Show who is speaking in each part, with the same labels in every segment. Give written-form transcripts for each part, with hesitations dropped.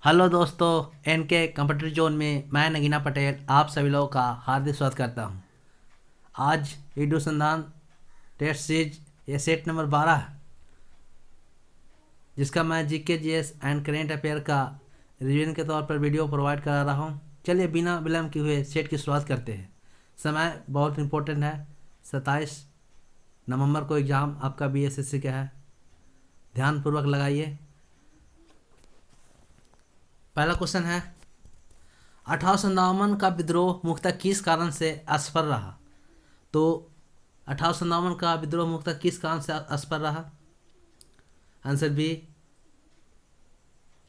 Speaker 1: Hello दोस्तों, N K computer zone में मैं नगीना पटेल आप सभी लोगों का हार्दिक स्वागत करता हूं। आज वीडियो संधान टेस्ट सीरीज ये सेट नंबर 12 है, जिसका मैं GK GS and current affair का रिवीजन के तौर पर वीडियो प्रोवाइड करा रहा हूं। चलिए बिना विलम्ब किए हुए सेट की शुरुआत करते हैं। समय बहुत इंपॉर्टेंट है। 27 नवंबर को एग्ज़ाम आपका बीएसएससी का है, ध्यानपूर्वक लगाइए। पहला क्वेश्चन है, 1857 का विद्रोह मुख्यतः किस कारण से असफल रहा? तो 1857 का विद्रोह मुख्यतः किस कारण से असफल रहा? आंसर बी,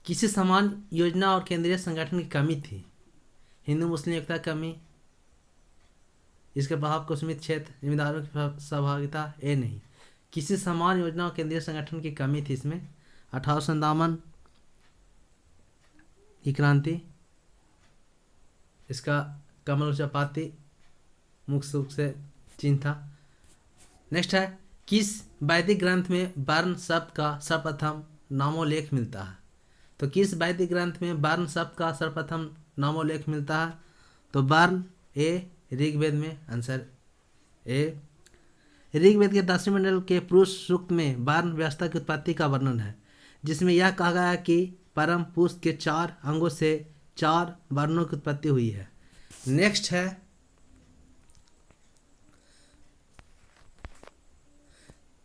Speaker 1: किसी समान योजना और केंद्रीय संगठन की कमी थी। हिंदू मुस्लिम एकता की कमी, इसके प्रभाव को सीमित क्षेत्र, जिम्मेदारों की सहभागिता, ए नहीं। किसी समान योजना और केंद्रीय संगठन की कमी थी इसमें। 1857 की क्रांति, इसका कमल चपाती मुख्य रूप से चिन्ह था। नेक्स्ट है, किस वैदिक ग्रंथ में वर्ण शब्द का सर्वप्रथम नामोल्लेख मिलता है? तो किस वैदिक ग्रंथ में वर्ण शब्द का सर्वप्रथम नामोल्लेख मिलता है? तो वर्ण ए ऋग्वेद में, आंसर ए। ऋग्वेद के 10वें मंडल के पुरुष सूक्त में वर्ण व्यवस्था की उत्पत्ति का वर्णन है, जिसमें यह कहा गया है कि परम पुरुष के 4 अंगों से 4 वर्णों की उत्पत्ति हुई है। नेक्स्ट है,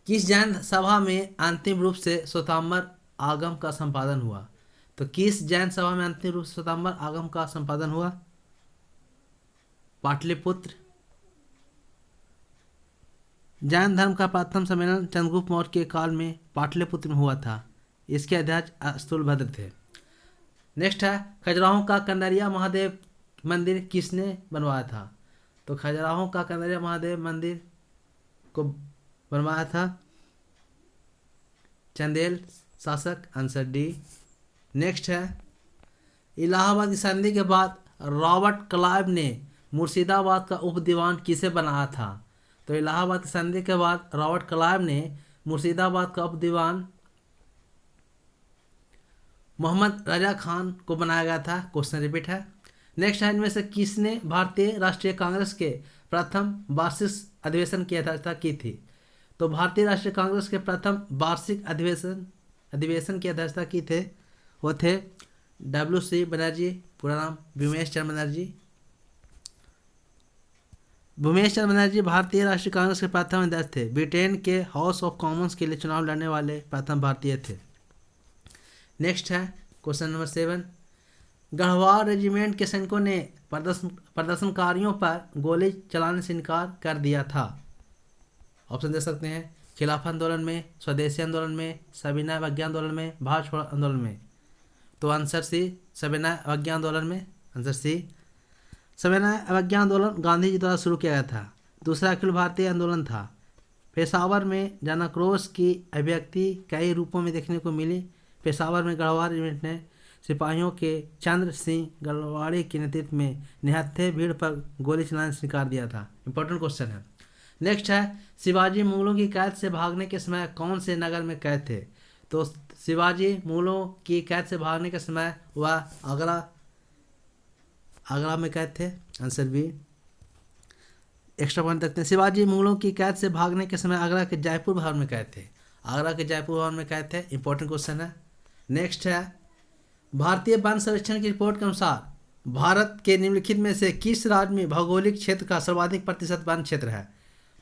Speaker 1: किस जैन सभा में अंतिम रूप से श्वेतांबर आगम का संपादन हुआ? तो किस जैन सभा में अंतिम रूप से श्वेतांबर आगम का संपादन हुआ? पाटलिपुत्र। जैन धर्म का प्रथम सम्मेलन चंद्रगुप्त मौर्य के काल में पाटलिपुत्र में हुआ था। इसके अध्यक्ष स्थूलभद्र थे। नेक्स्ट है, खजुराहो का कंदरिया महादेव मंदिर किसने बनवाया था? तो खजुराहो का कंदरिया महादेव मंदिर को बनवाया था चंदेल शासक, आंसर डी। नेक्स्ट है, इलाहाबाद की संधि के बाद रॉबर्ट क्लाइव ने मुर्शिदाबाद का उपदीवान किसे बनाया था? तो इलाहाबाद की संधि के बाद रॉबर्ट क्लाइव ने मुर्शिदाबाद का उपदीवान मोहम्मद रजा खान को बनाया गया था। क्वेश्चन रिपीट है। नेक्स्ट है, इनमें से किसने भारतीय राष्ट्रीय कांग्रेस के प्रथम वार्षिक अधिवेशन की अध्यक्षता की थी? तो भारतीय राष्ट्रीय कांग्रेस के प्रथम वार्षिक अधिवेशन की अध्यक्षता की थे वो थे WC बनर्जी, पूरा नाम भूमेश चंद्र बनर्जी। भूमेश चंद्र बनर्जी भारतीय राष्ट्रीय कांग्रेस के प्रथम अध्यक्ष थे। ब्रिटेन के हाउस ऑफ कॉमन्स के लिए चुनाव लड़ने वाले प्रथम भारतीय थे। नेक्स्ट है क्वेश्चन नंबर 7, गढ़वाल रेजिमेंट के सैनिकों ने प्रदर्शनकारियों पर गोली चलाने से इनकार कर दिया था। ऑप्शन दे सकते हैं, खिलाफत आंदोलन में, स्वदेशी आंदोलन में, सविनय अवज्ञा आंदोलन में, भारत छोड़ो आंदोलन में। तो आंसर सी, सविनय अवज्ञा आंदोलन में, आंसर सी। सविनय अवज्ञा आंदोलन गांधी जी द्वारा शुरू किया गया था। दूसरा अखिल भारतीय आंदोलन था। पेशावर में जनाक्रोश की अभिव्यक्ति कई रूपों में देखने को मिली। पेशावर में गढ़वाल रेजिमेंट ने सिपाहियों के चंद्र सिंह गलवाड़ी के नेतृत्व में निहत्थे भीड़ पर गोली चलाने से इनकार दिया था। इंपॉर्टेंट क्वेश्चन है। नेक्स्ट है, शिवाजी मुगलों की कैद से भागने के समय कौन से नगर में कैद थे? तो शिवाजी मुगलों की कैद से भागने के समय वह आगरा में कैद थे, आंसर बी। एक्स्ट्रा पॉइंट रखते हैं, शिवाजी मुगलों की कैद से भागने के समय आगरा के जयपुर भवन में कैद थे। आगरा के जयपुर भवन में कैद थे। इंपॉर्टेंट क्वेश्चन है। नेक्स्ट है, भारतीय वन सर्वेक्षण की रिपोर्ट के अनुसार भारत के निम्नलिखित में से किस राज्य में भौगोलिक क्षेत्र का सर्वाधिक प्रतिशत वन क्षेत्र है?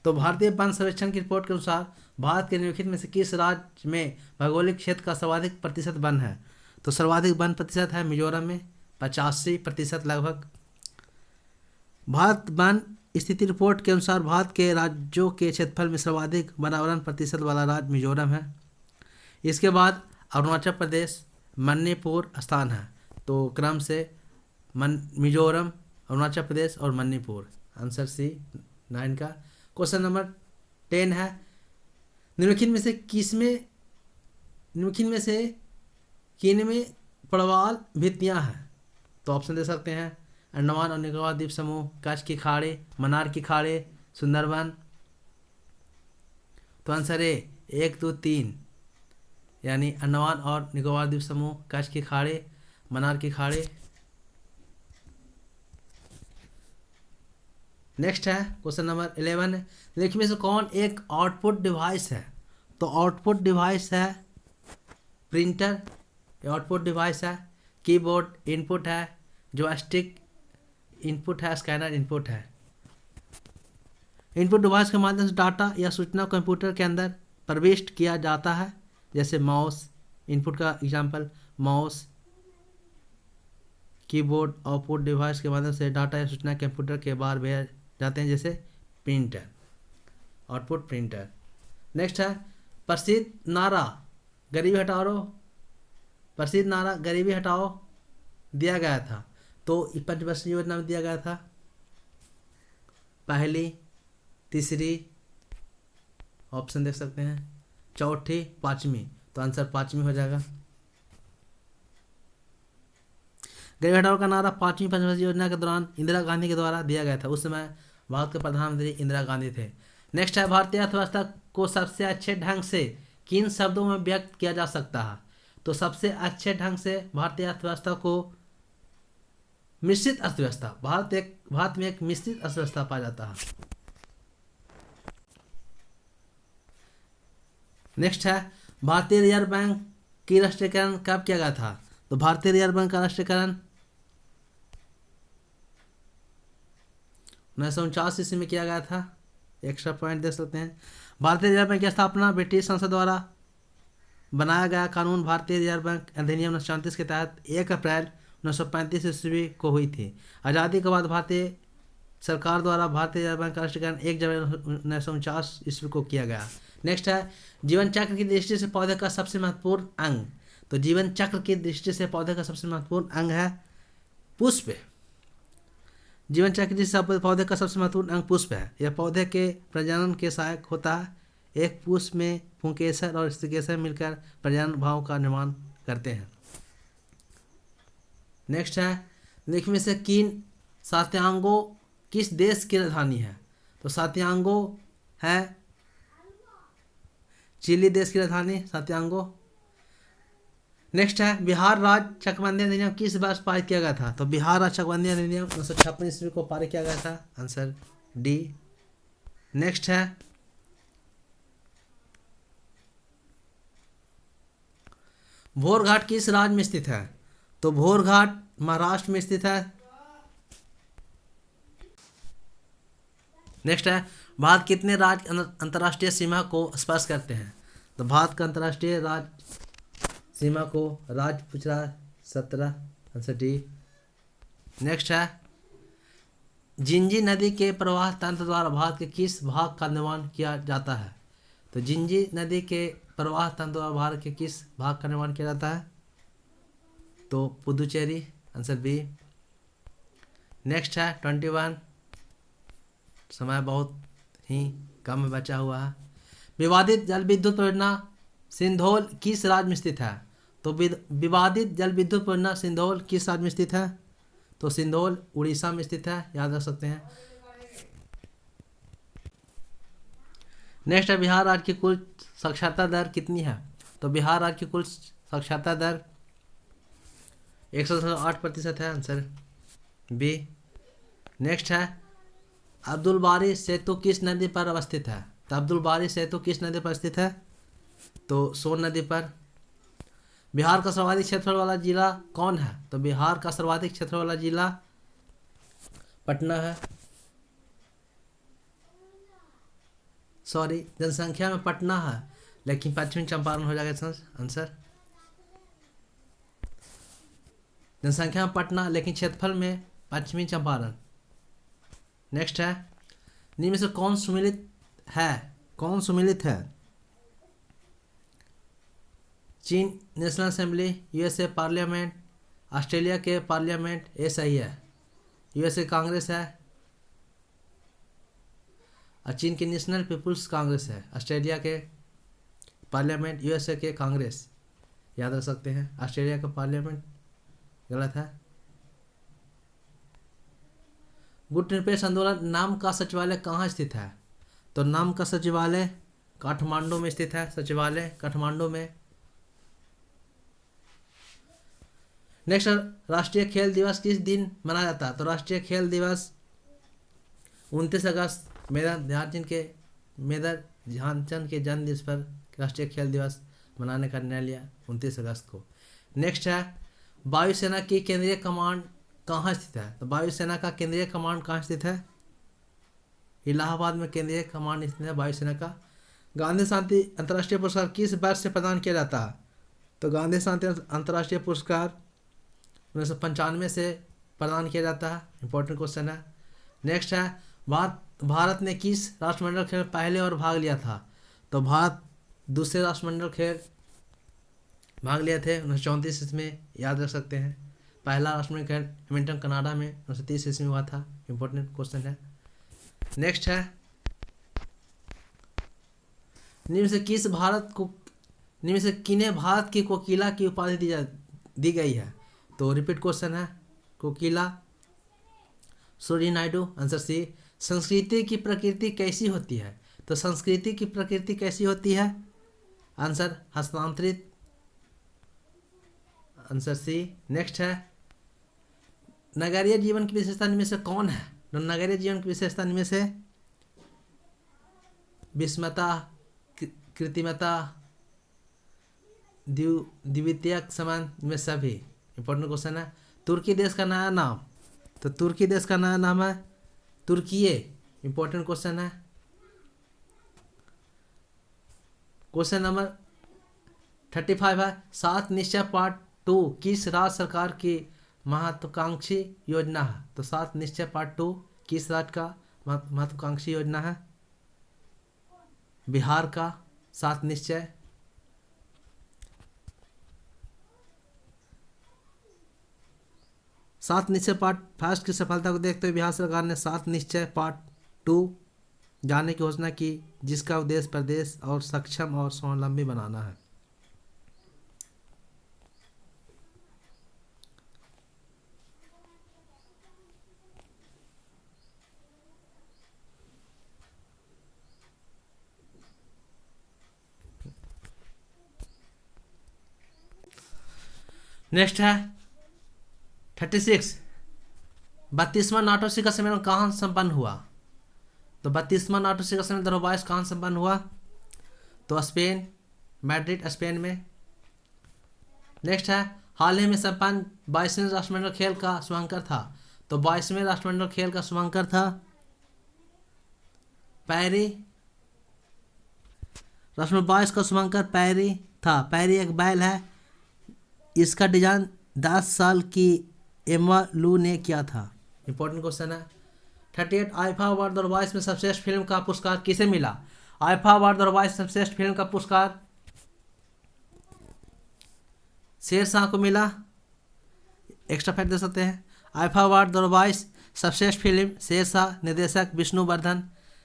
Speaker 1: तो भारतीय वन सर्वेक्षण की रिपोर्ट के अनुसार भारत के निम्नलिखित में से किस राज्य में भौगोलिक क्षेत्र का सर्वाधिक प्रतिशत वन है? तो सर्वाधिक वन प्रतिशत है मिजोरम में, 85% लगभग। भारत वन स्थिति रिपोर्ट के अनुसार भारत के राज्यों के क्षेत्रफल में सर्वाधिक वनावरण प्रतिशत वाला राज्य मिजोरम है। इसके बाद अरुणाचल प्रदेश, मणिपुर स्थान है। तो क्रम से मिजोरम, अरुणाचल प्रदेश और मणिपुर, आंसर सी 9 का। क्वेश्चन नंबर 10 है, निम्नलिखित में से किन में प्रवाल भित्तियां हैं? तो ऑप्शन दे सकते हैं, अंडमान और निकोबार द्वीप समूह, कच्छ की खाड़ी, मन्नार की खाड़ी, सुंदरबन। तो आंसर ए 1, 2, 3 यानी अंडमान और निकोबार द्वीप समूह, कच्छ की खाड़ी, मनार की खाड़ी। नेक्स्ट है क्वेश्चन नंबर 11, निम्न में से कौन एक आउटपुट डिवाइस है? तो आउटपुट डिवाइस है प्रिंटर, आउटपुट डिवाइस है कीबोर्ड इनपुट है, जॉयस्टिक इनपुट है, स्कैनर इनपुट है। इनपुट डिवाइस के माध्यम से डाटा या सूचना कंप्यूटर के अंदर प्रविष्ट किया जाता है, जैसे माउस, इनपुट का example mouse, keyboard. Output device के माध्यम से डाटा या सूचना कंप्यूटर के बाहर भेजे जाते हैं, जैसे प्रिंटर, आउटपुट प्रिंटर। नेक्स्ट है प्रसिद्ध नारा गरीबी हटाओ, प्रसिद्ध नारा गरीबी हटाओ दिया गया था, तो पंचवर्षीय योजना में दिया गया था पहली, तीसरी, ऑप्शन देख सकते हैं, चौथी, पांचवी, तो आंसर पांचवी हो जाएगा। गरीबी हटाओ का नारा पांचवी पंचवर्षीय योजना के दौरान इंदिरा गांधी के द्वारा दिया गया था, उस समय भारत के प्रधानमंत्री इंदिरा गांधी थे। नेक्स्ट है भारतीय अर्थव्यवस्था को सबसे अच्छे ढंग से किन शब्दों में व्यक्त किया जा सकता है? तो सबसे अच्छे ढंग से भारतीय अर्थव्यवस्था को मिश्रित अर्थव्यवस्था, भारत में एक मिश्रित अर्थव्यवस्था पाया जाता है। नेक्स्ट है भारतीय रिजर्व बैंक की राष्ट्रीयकरण कब किया गया था? तो भारतीय रिजर्व बैंक का राष्ट्रीयकरण 1949 ईस्वी में किया गया था। एक्स्ट्रा पॉइंट दे सकते हैं। भारतीय रिजर्व बैंक की स्थापना ब्रिटिश संसद द्वारा बनाया गया कानून भारतीय रिजर्व बैंक अधिनियम 1934 के तहत 1 अप्रैल 1935 ईस्वी को हुई थी। आज़ादी के बाद भारतीय सरकार द्वारा भारतीय रिजर्व बैंक का राष्ट्रीयकरण 1 जनवरी 1949 ईस्वी को किया गया। नेक्स्ट है जीवन चक्र की दृष्टि से पौधे का सबसे महत्वपूर्ण अंग। तो जीवन चक्र की दृष्टि से पौधे का सबसे महत्वपूर्ण अंग है पुष्प। जीवन चक्र की दृष्टि से पौधे का सबसे महत्वपूर्ण अंग पुष्प है। यह पौधे के प्रजनन के सहायक होता है। एक पुष्प में पुंकेसर और स्त्रीकेसर मिलकर प्रजनन भाव का निर्माण करते हैं। नेक्स्ट है निम्न में से किन सात्यांगो किस देश की राजधानी है? तो सात्यांगो है चिली देश की राजधानी सात्यांगो। नेक्स्ट है बिहार राज्य चकबंदी अधिनियम किस वर्ष पारित किया गया था? तो बिहार राज्य चकबंदी अधिनियम 1956 ईस्वी को पारित किया गया था। Answer D. नेक्स्ट है भोरघाट किस राज्य में स्थित है? तो भोरघाट महाराष्ट्र में स्थित है। नेक्स्ट है भारत कितने राज्य अंतर्राष्ट्रीय सीमा को स्पर्श करते हैं? तो भारत का अंतर्राष्ट्रीय राज्य सीमा को राज्य पूछ रहा है 17। Answer D. नेक्स्ट है जिंजी नदी के प्रवाह तंत्र द्वारा भारत के किस भाग का निर्माण किया जाता है? तो जिंजी नदी के प्रवाह तंत्र द्वारा भारत के किस भाग का निर्माण किया जाता है? तो पुदुचेरी। Answer B. नेक्स्ट है 21, समय बहुत ही कम बचा हुआ है। विवादित जल विद्युत परियोजना सिंधौल किस राज्य में स्थित है? तो विवादित जल विद्युत परियोजना सिंधौल किस राज्य में स्थित है? तो सिंधौल उड़ीसा में स्थित है, याद रख सकते हैं। नेक्स्ट है बिहार राज्य की कुल साक्षरता दर कितनी है? तो बिहार राज्य की कुल साक्षरता दर 108% है। Answer B. नेक्स्ट है अब्दुल बारी सेतु किस नदी पर अवस्थित है? तो अब्दुल बारी सेतु किस नदी पर स्थित है? तो सोन नदी पर। बिहार का सर्वाधिक क्षेत्रफल वाला जिला कौन है? तो बिहार का सर्वाधिक क्षेत्रफल वाला जिला पटना है। सॉरी, जनसंख्या में पटना है लेकिन पश्चिमी चंपारण हो जाएगा आंसर। जनसंख्या में पटना लेकिन क्षेत्रफल में पश्चिमी चंपारण। नेक्स्ट है निम्न में से कौन सुमेलित है? चीन national assembly, USA parliament, Australia के पार्लियामेंट, ये सही है। यूएसए कांग्रेस है और चीन की नेशनल पीपुल्स कांग्रेस है। ऑस्ट्रेलिया के पार्लियामेंट, यूएसए के कांग्रेस, याद रख सकते हैं। ऑस्ट्रेलिया का पार्लियामेंट गलत है। गुट निरपेक्ष आंदोलन नाम का सचिवालय कहाँ स्थित है? तो नाम का सचिवालय काठमांडू में स्थित है। सचिवालय काठमांडू में। नेक्स्ट, राष्ट्रीय खेल दिवस किस दिन मनाया जाता है? तो राष्ट्रीय खेल दिवस 29 अगस्त मेजर ध्यानचंद के जन्म दिवस पर राष्ट्रीय खेल दिवस मनाने का निर्णय लिया 29 अगस्त को। नेक्स्ट है, वायुसेना की केंद्रीय कमांड कहाँ स्थित है? तो वायुसेना का केंद्रीय कमांड कहाँ स्थित है? इलाहाबाद में केंद्रीय कमांड स्थित है वायुसेना का। गांधी शांति अंतर्राष्ट्रीय पुरस्कार किस वर्ष से प्रदान किया जाता है? तो गांधी शांति अंतर्राष्ट्रीय पुरस्कार 1995 से प्रदान किया जाता है। इंपॉर्टेंट क्वेश्चन है। नेक्स्ट है, भारत ने किस राष्ट्रमंडल खेल पहले और भाग लिया था? तो भारत दूसरे राष्ट्रमंडल खेल भाग लिए थे 1934 इसमें, याद रख सकते हैं। पहला राष्ट्रमंडल खेल हैमिल्टन कनाडा में 1930 ईस्वी में हुआ था। इंपॉर्टेंट क्वेश्चन है। नेक्स्ट है, निम्न से किन्हें भारत की कोकिला की उपाधि दी गई है? तो रिपीट क्वेश्चन है, कोकिला सरोजिनी नायडू। Answer C. संस्कृति की प्रकृति कैसी होती है? तो संस्कृति की प्रकृति कैसी होती है? आंसर हस्तांतरित। Answer C. नेक्स्ट है, नगरीय जीवन की विशेषता इनमें से कौन है? तो नगरीय जीवन की विशेषता इनमें से विषमता, कृत्रिमता, द्वितीयक संबंध में सभी। इंपॉर्टेंट क्वेश्चन है। तुर्की देश का नया नाम? तो तुर्की देश का नया नाम है तुर्कीये। इंपॉर्टेंट क्वेश्चन है। क्वेश्चन नंबर 35 है, 7 निश्चय पार्ट 2 किस राज्य सरकार की महत्वाकांक्षी योजना है? तो 7 निश्चय पार्ट 2 किस राज्य का महत्वाकांक्षी योजना है? बिहार का 7 निश्चय। सात निश्चय पार्ट फर्स्ट की सफलता को देखते हुए बिहार सरकार ने 7 निश्चय पार्ट 2 जाने की घोषणा की, जिसका उद्देश्य प्रदेश और सक्षम और स्वावलंबी बनाना है। नेक्स्ट है 36, 32वां नाटो शिखर सम्मेलन कहाँ संपन्न हुआ? तो 32वां नाटो शिखर सम्मेलन 2022 कहाँ संपन्न हुआ? तो स्पेन, मैड्रिड स्पेन में। नेक्स्ट है, हाल ही में संपन्न 22वें राष्ट्रमंडल खेल का शुभांकर था? तो 22वें राष्ट्रमंडल खेल का शुभांकर था पैरी। राष्ट्रमंडल 22 का शुभांकर पैरी था। पैरी एक बैल है, इसका डिजाइन 10 साल की एम्मा लू ने किया था। इंपॉर्टेंट क्वेश्चन है। 38, आईफा अवार्ड 2022 में सर्वश्रेष्ठ फिल्म का पुरस्कार किसे मिला? आईफा अवार्ड 2022 सर्वश्रेष्ठ फिल्म का पुरस्कार शेरशाह को मिला। एक्स्ट्रा फैक्ट दे सकते हैं। आईफा अवार्ड 2022 सर्वश्रेष्ठ फिल्म शेरशाह, निर्देशक विष्णुवर्धन।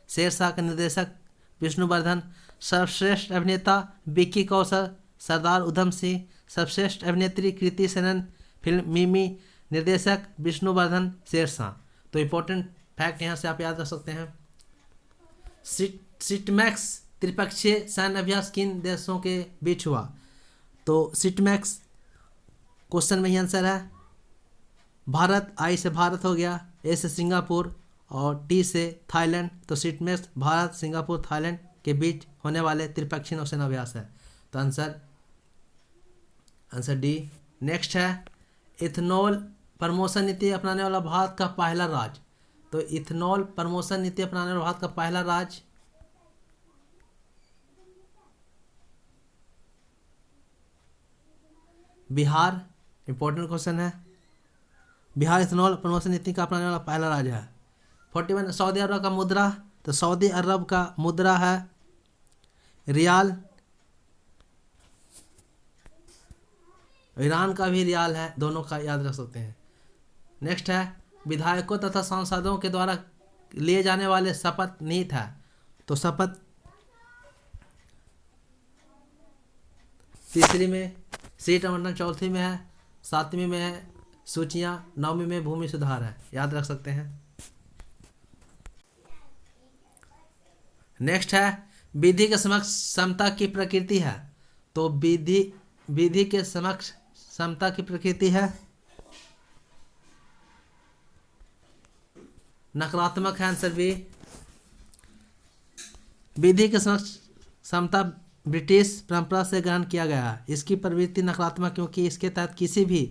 Speaker 1: शेरशाह के निर्देशक विष्णुवर्धन। सर्वश्रेष्ठ अभिनेता विक्की कौशल, सरदार उधम सिंह। सर्वश्रेष्ठ अभिनेत्री कृति सेनन, फिल्म मिमी। निर्देशक विष्णुवर्धन, शेरशाह। तो इंपॉर्टेंट फैक्ट यहाँ से आप याद रख सकते हैं। सिटमैक्स त्रिपक्षीय सैन्य अभ्यास किन देशों के बीच हुआ? तो सिटमैक्स क्वेश्चन में ही आंसर है भारत। आई से भारत हो गया, ए से सिंगापुर और टी से थाईलैंड। तो सिटमैक्स भारत, सिंगापुर, थाईलैंड के बीच होने वाले त्रिपक्षीय नौसेना अभ्यास है। तो आंसर डी। नेक्स्ट है, इथेनॉल प्रमोशन नीति अपनाने वाला भारत का पहला राज्य? तो इथेनॉल प्रमोशन नीति अपनाने वाला भारत का पहला राज्य बिहार। इंपॉर्टेंट क्वेश्चन है। बिहार इथेनॉल प्रमोशन नीति का अपनाने वाला पहला राज्य है। 41, सऊदी अरब का मुद्रा? तो सऊदी अरब का मुद्रा है रियाल। ईरान का भी रियाल है, दोनों का याद रख सकते हैं। नेक्स्ट है, विधायकों तथा सांसदों के द्वारा लिए जाने वाले शपथ नीति है? तो शपथ तीसरी में, सीट आवंटन चौथी में है, 7वीं में है सूचियां, 9वीं में भूमि सुधार है। याद रख सकते हैं। नेक्स्ट है, विधि के समक्ष समता की प्रकृति है? तो विधि के समक्ष समता की प्रकृति है नकारात्मक है आंसर बी। विधि की समता ब्रिटिश परंपरा से ग्रहण किया गया है। इसकी प्रवृत्ति नकारात्मक क्योंकि इसके तहत किसी भी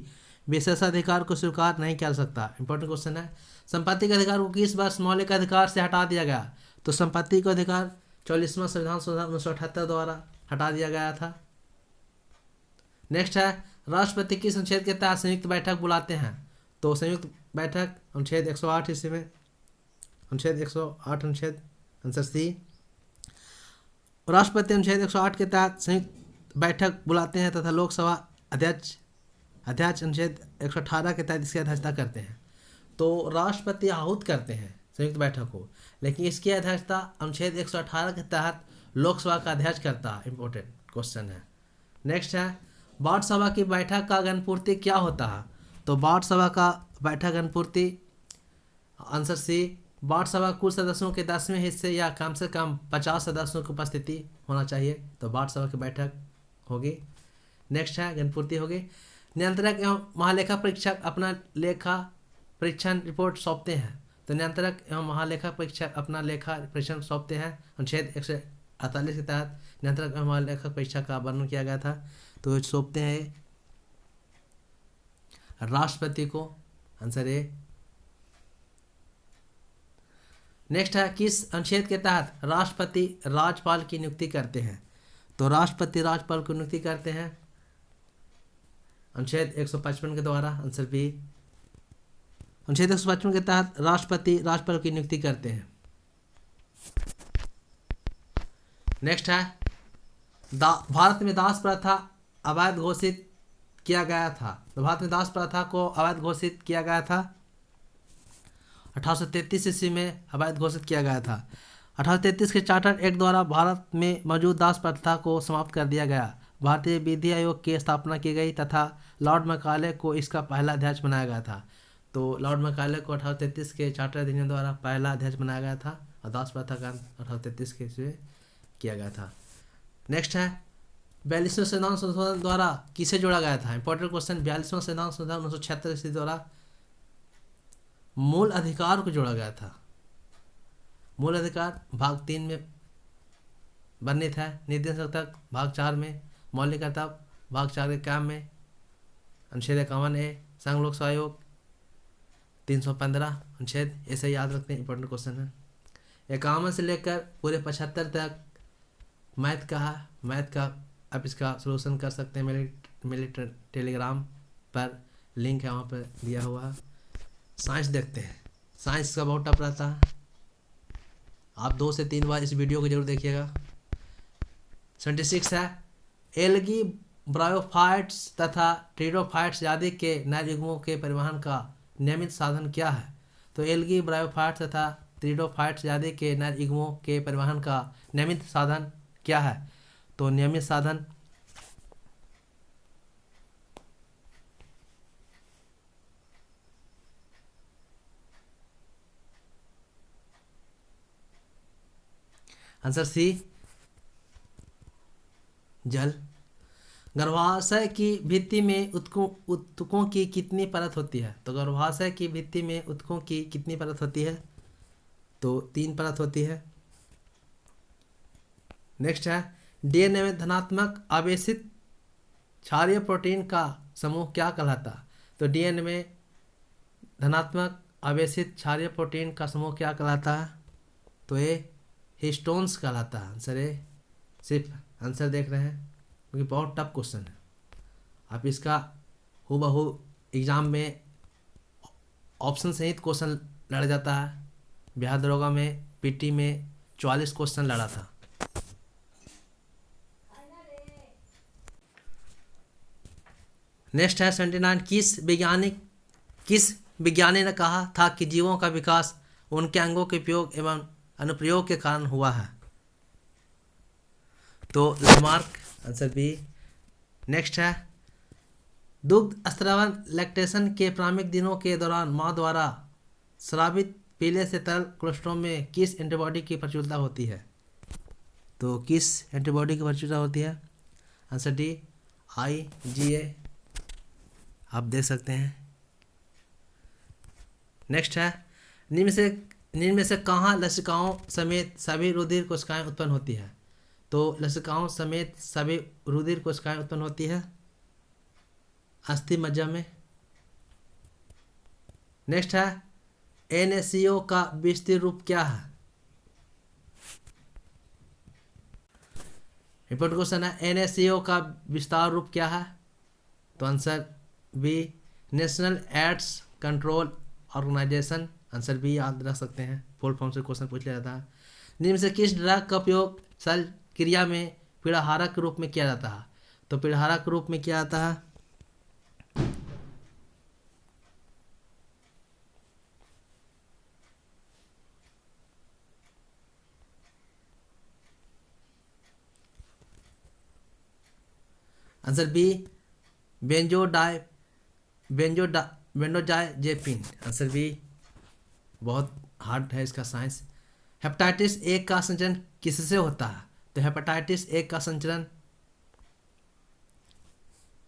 Speaker 1: विशेषाधिकार को स्वीकार नहीं किया जा सकता। इंपॉर्टेंट क्वेश्चन है। संपत्ति के अधिकार को किस वर्ष मौलिक अधिकार से हटा दिया गया? तो संपत्ति का अधिकार 44वां संविधान संशोधन 1978 द्वारा हटा दिया गया था। नेक्स्ट है, राष्ट्रपति किस अनुच्छेद के तहत संयुक्त बैठक बुलाते हैं? तो संयुक्त बैठक अनुच्छेद 108 इसी में, अनुच्छेद 108 अनुच्छेद आंसर सी। राष्ट्रपति अनुच्छेद 108 के तहत संयुक्त बैठक बुलाते हैं तथा लोकसभा अध्यक्ष अनुच्छेद 118 के तहत इसकी अध्यक्षता करते हैं। तो राष्ट्रपति आहूत करते हैं संयुक्त बैठक को, लेकिन इसकी अध्यक्षता अनुच्छेद 118 के तहत लोकसभा का अध्यक्ष करता है। इंपॉर्टेंट क्वेश्चन है। नेक्स्ट है, वार्ड सभा की बैठक का गणपूर्ति क्या होता है? तो वार्ड सभा का बैठक गणपूर्ति आंसर सी। वार्ड सभा कुल सदस्यों के 10वें हिस्से या कम से कम 50 सदस्यों की उपस्थिति होना चाहिए, तो वार्ड सभा की बैठक होगी। नेक्स्ट है, गणपूर्ति होगी। नियंत्रक एवं महालेखा परीक्षक अपना लेखा परीक्षण रिपोर्ट सौंपते हैं, तो नियंत्रक एवं महालेखा परीक्षक अपना लेखा परीक्षण सौंपते हैं। अनुच्छेद 148 के तहत नियंत्रक एवं महालेखा परीक्षक का वर्णन किया गया था, तो सौंपते हैं राष्ट्रपति को, आंसर ए। नेक्स्ट है, किस अनुच्छेद के तहत राष्ट्रपति राज्यपाल की नियुक्ति करते हैं? तो राष्ट्रपति राज्यपाल की नियुक्ति करते हैं अनुच्छेद 155 के द्वारा, आंसर बी। अनुच्छेद 155 के तहत राष्ट्रपति राज्यपाल की नियुक्ति करते हैं। नेक्स्ट है, भारत में दास प्रथा अवैध घोषित किया गया था। तो भारत में दास प्रथा को अवैध घोषित किया गया था 1833 ईस्वी में अवैध घोषित किया गया था। 1833 के चार्टर एक्ट द्वारा भारत में मौजूद दास प्रथा को समाप्त कर दिया गया। भारतीय विधि आयोग की स्थापना की गई तथा लॉर्ड मैकाले को इसका पहला अध्यक्ष बनाया गया था। तो लॉर्ड मैकाले को 1833 के चार्टर अधिनियम द्वारा पहला अध्यक्ष बनाया गया था और दास प्रथा का 1833 के ईस्वी में किया गया था। नेक्स्ट है, 42वें संविधान संशोधन द्वारा किसे जोड़ा गया था? Important question. 42वां संविधान संशोधन 1976 ईस्वी द्वारा मूल अधिकार को जोड़ा गया था। मूल अधिकार भाग 3 में वर्णित है, नीति तक भाग 4 में, मौलिक कर्तव्य भाग 4 के काम में, अनुच्छेद 51A, संघ लोक सेवा आयोग 315 अनुच्छेद, ऐसे याद रखते हैं। इंपॉर्टेंट क्वेश्चन है। 51 से लेकर पूरे 75 तक मैथ का है। मैथ का आप इसका सोल्यूशन कर सकते हैं मेरे टेलीग्राम पर, लिंक है वहाँ पर दिया हुआ है। साइंस देखते हैं। साइंस का बहुत टफ रहता है, आप 2 से 3 बार इस वीडियो को जरूर देखिएगा। 76 है, एल्गी ब्रायोफाइट्स तथा टेरिडोफाइट्स आदि के नर युग्मों के परिवहन का नियमित साधन क्या है? तो एल्गी ब्रायोफाइट्स तथा टेरिडोफाइट्स आदि के नर युग्मों के परिवहन का नियमित साधन क्या है? तो नियमित साधन आंसर सी, जल। गर्भाशय की भित्ति में ऊतकों की कितनी परत होती है? तो गर्भाशय की भित्ति में ऊतकों की कितनी परत होती है? तो 3 परत होती है। नेक्स्ट है, डीएनए में धनात्मक आवेशित क्षारीय प्रोटीन का समूह क्या कहलाता है? तो डीएनए में धनात्मक आवेशित क्षारीय प्रोटीन का समूह क्या कहलाता है? तो ये हिस्टोन्स कहलाता है, आंसर ए। सिर्फ आंसर देख रहे हैं क्योंकि बहुत टफ क्वेश्चन है। आप इसका हूबहू एग्जाम में ऑप्शन सहित क्वेश्चन लड़ जाता है। बिहार दरोगा में पीटी में 44 क्वेश्चन लड़ा था। नेक्स्ट है 79, किस विज्ञानी ने कहा था कि जीवों का विकास उनके अंगों के उपयोग एवं अनुप्रयोग के कारण हुआ है? तो लैमार्क, आंसर बी। नेक्स्ट है, दुग्ध स्रावन लैक्टेशन के प्रारंभिक दिनों के दौरान मां द्वारा स्रावित पीले से तरल कोलेस्ट्रॉल में किस एंटीबॉडी की प्रचुरता होती है? तो किस एंटीबॉडी की प्रचुरता होती है? Answer D, IgA। आप देख सकते हैं। नेक्स्ट है, निम्न से निम्न में से कहाँ लसिकाओं समेत सभी रुधिर कोशिकाएं उत्पन्न होती है? तो लसिकाओं समेत सभी रुधिर कोशिकाएं उत्पन्न होती है अस्थि मज्जा में। नेक्स्ट है NaCO का विस्तृत रूप क्या है? इंपॉर्टेंट क्वेश्चन है, NaCO का विस्तार रूप क्या है? तो answer B, National AIDS Control Organisation. Answer B याद रख सकते हैं, फुल फॉर्म से क्वेश्चन पूछ लिया जाता है। निम्न से किस ड्रग का उपयोग शल्य क्रिया में पीड़ाहारक के रूप में किया जाता है? तो पीड़ाहारक के रूप में किया जाता है answer B, benzodiazepine. Answer B, बहुत हार्ड है इसका साइंस। हेपेटाइटिस ए का संचरण किससे होता है? तो हेपेटाइटिस ए का संचरण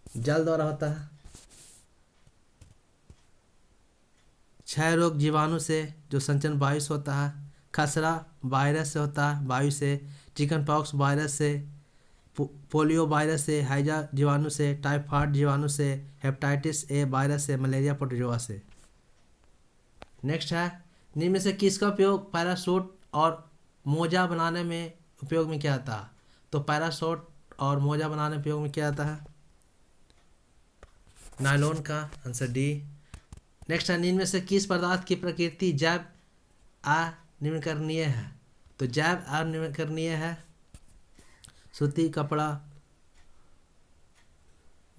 Speaker 1: जल द्वारा होता है। क्षय रोग जीवाणु से, जो संचरण वायु से होता है। खसरा वायरस से होता है, वायु से। चिकन पॉक्स वायरस से, पोलियो वायरस से, हैजा जीवाणु से, टाइफाइड जीवाणु से, हेपेटाइटिस ए वायरस से, मलेरिया प्रोटोजोआ से। नेक्स्ट है, निम्न में से किसका उपयोग पैराशूट और मोजा बनाने में उपयोग में किया जाता है? तो पैराशूट और मोजा बनाने में उपयोग में किया जाता है नायलॉन का। Answer D. नेक्स्ट है, निम्न में से किस पदार्थ की प्रकृति जैव अनिर्वचनीय है? तो जैव अनिर्वचनीय है सूती, कपड़ा,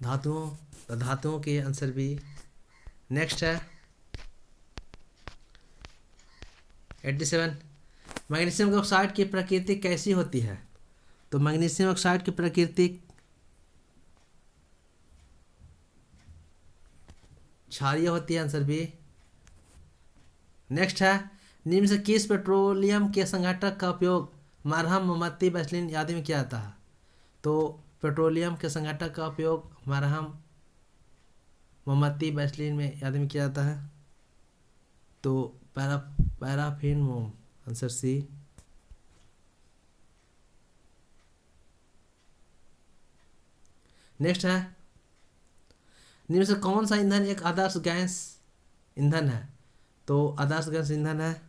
Speaker 1: धातुओं की। Answer B. नेक्स्ट है 87, मैग्नीशियम ऑक्साइड की प्रकृति कैसी होती है? तो मैग्नीशियम ऑक्साइड की प्रकृति क्षारीय होती है। Answer B. नेक्स्ट है, निम्न से किस पेट्रोलियम के संघटक का उपयोग मरहम, मोमबत्ती, वैसलीन आदि में किया जाता है? तो पेट्रोलियम के संघटक का उपयोग मरहम, मोमबत्ती, वैसलीन में आदि में किया जाता है। तो पैराफिन मोम। Answer C. नेक्स्ट है, निम्न से कौन सा ईंधन एक आदर्श गैस ईंधन है? तो आदर्श गैस ईंधन है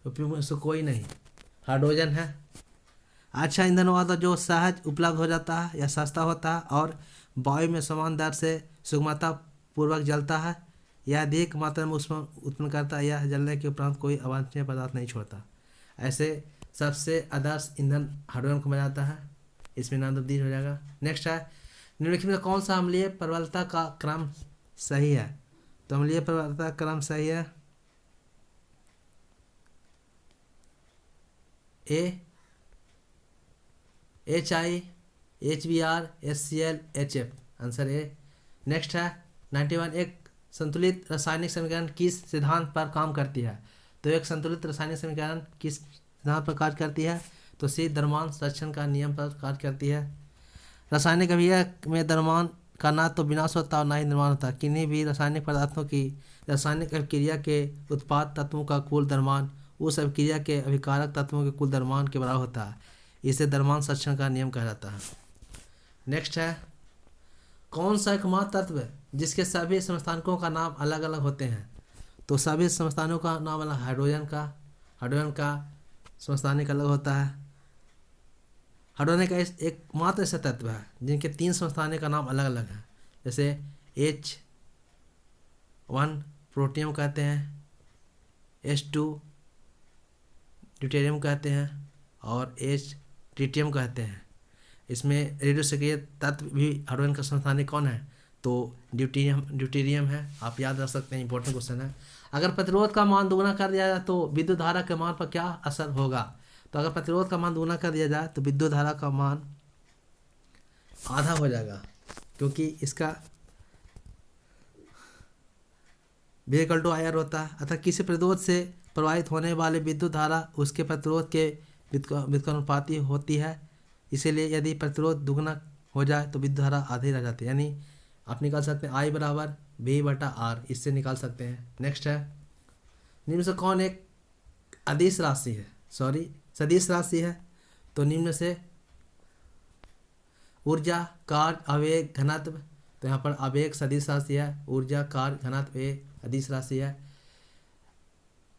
Speaker 1: उपयोग में से कोई नहीं, हाइड्रोजन है। अच्छा ईंधन हुआ था जो सहज उपलब्ध हो जाता है या सस्ता होता है और वायु में समान दर से सुगमता पूर्वक जलता है। यह अधिक मात्रा में ऊष्मा उत्पन्न करता है। यह जलने के उपरांत कोई अवांछनीय पदार्थ नहीं छोड़ता। ऐसे सबसे आदर्श ईंधन हाइड्रोजन को माना जाता है। इसमें नाम तब्दील हो जाएगा। नेक्स्ट है, निम्नलिखित में कौन सा अम्लीय प्रबलता का क्रम सही है? तो अम्लीय प्रबलता का क्रम सही है ए, HI, HBr, HCl, HF। Answer A. Next है 91, एक संतुलित रासायनिक समीकरण किस सिद्धांत पर काम करती है? तो एक संतुलित रासायनिक समीकरण किस सिद्धांत पर कार्य करती है? तो सी, द्रव्यमान संरक्षण का नियम पर कार्य करती है। रासायनिक अभिक्रिया में द्रव्यमान का ना तो विनाश होता और ना ही निर्माण होता। किन्हीं भी रासायनिक पदार्थों की रासायनिक अभिक्रिया के उत्पाद तत्वों का कुल द्रव्यमान उस अभिक्रिया के अभिकारक तत्वों के कुल द्रव्यमान के बराबर होता है। इसे द्रव्यमान संरक्षण का नियम कहा जाता है। नेक्स्ट है, कौन सा एकमात्र तत्व जिसके सभी समस्थानिकों का नाम अलग अलग होते हैं? तो सभी समस्थानिकों का नाम अलग। हाइड्रोजन का समस्थानिक अलग होता है। हाइड्रोजन का एकमात्र ऐसा तत्व है जिनके 3 समस्थानिक का नाम अलग अलग है। जैसे H1 प्रोटियम कहते हैं, H2 ड्यूटेरियम कहते हैं और H ट्रिटियम कहते हैं। इसमें रेडियो सक्रिय तत्व भी हाइड्रोजन का समस्थानिक कौन है? तो ड्यूटेरियम है। आप याद रख सकते हैं, इंपॉर्टेंट क्वेश्चन है। अगर प्रतिरोध का मान दोगुना कर दिया जाए तो विद्युत धारा के मान पर क्या असर होगा? तो अगर प्रतिरोध का मान दोगुना कर दिया जाए तो विद्युत धारा का मान आधा हो जाएगा, क्योंकि इसका V = IR होता है। अतः किसी प्रतिरोध से प्रवाहित होने वाली विद्युत धारा उसके प्रतिरोध के व्युत्क्रमानुपाती होती है, इसीलिए यदि प्रतिरोध दुगना हो जाए तो विद्युत धारा आधी रह जाती है। यानी आप निकाल सकते हैं I बराबर V/R, इससे निकाल सकते हैं। नेक्स्ट है, निम्न से कौन एक अदिश राशि है, सदिश राशि है? तो निम्न से ऊर्जा, कार्य, आवेग, घनत्व, तो यहाँ पर आवेग सदिश राशि है, ऊर्जा, कार्य, घनत्व ये अदिश राशि है।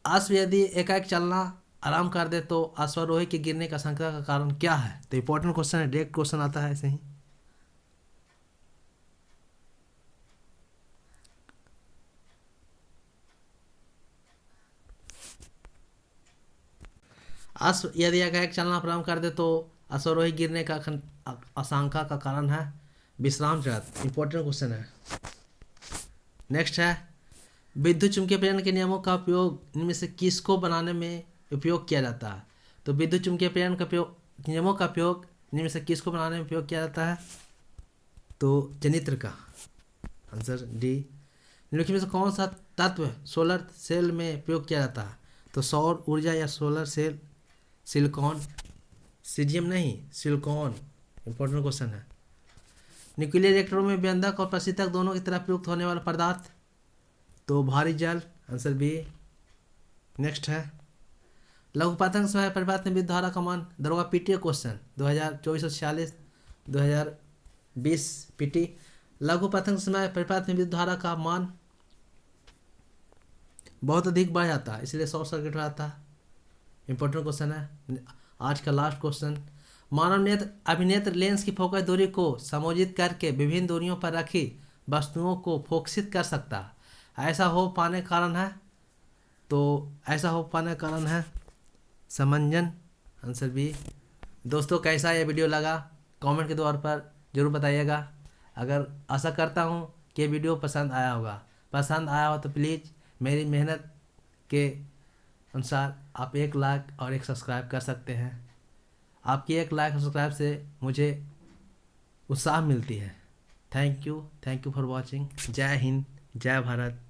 Speaker 1: अश्व यदि एकाएक चलना आराम कर दे तो अश्वारोही के गिरने का आशंका का कारण क्या है? तो इंपॉर्टेंट क्वेश्चन है, डायरेक्ट क्वेश्चन आता है ऐसे ही। अश्व यदि एकाएक चलना प्रारंभ कर दे तो अश्वारोही गिरने का आशंका का कारण है विश्राम जगत। इंपॉर्टेंट क्वेश्चन है। नेक्स्ट है, विद्युत चुम्बकीय प्रेरण के नियमों का उपयोग इनमें से किसको बनाने में उपयोग किया जाता है? तो विद्युत चुम्बकीय प्रेरण का नियमों का उपयोग इनमें से किसको बनाने में उपयोग किया जाता है? तो जनित्र का। Answer D. निम्नलिखित में से कौन सा तत्व सोलर सेल में प्रयोग किया जाता है? तो सौर ऊर्जा या सोलर सेल सिलिकॉन, सीजियम नहीं, सिलिकॉन। इंपॉर्टेंट क्वेश्चन है। न्यूक्लियर रिएक्टरों में व्यंजक और प्रशीतक दोनों की तरह प्रयुक्त होने वाला पदार्थ? तो भारी जल। Answer B. नेक्स्ट है, लघुपतंग समय परिपात में विद्युत धारा का मान दरोगा पीटी क्वेश्चन 2024-46 2020 पीटी। लघुपतंग समय परिपात में विद्युत धारा का मान बहुत अधिक बढ़ जाता है, इसलिए शॉर्ट सर्किट हो जाता है। इंपॉर्टेंट क्वेश्चन है। आज का लास्ट क्वेश्चन, मानव नेत्र अभिनेत्र लेंस की फोकस दूरी को समायोजित करके विभिन्न दूरियों पर रखी वस्तुओं को फोकसित कर सकता है। ऐसा हो पाने कारण है? तो ऐसा हो पाने का कारण है समंजन। Answer B. दोस्तों, कैसा ये वीडियो लगा कमेंट के द्वार पर ज़रूर बताइएगा। अगर आशा करता हूँ कि वीडियो पसंद आया होगा। पसंद आया हो तो प्लीज़ मेरी मेहनत के अनुसार आप 1 लाइक और 1 सब्सक्राइब कर सकते हैं। आपकी 1 लाइक और सब्सक्राइब से मुझे उत्साह मिलती है। Thank you for watching. जय हिंद, जय भारत।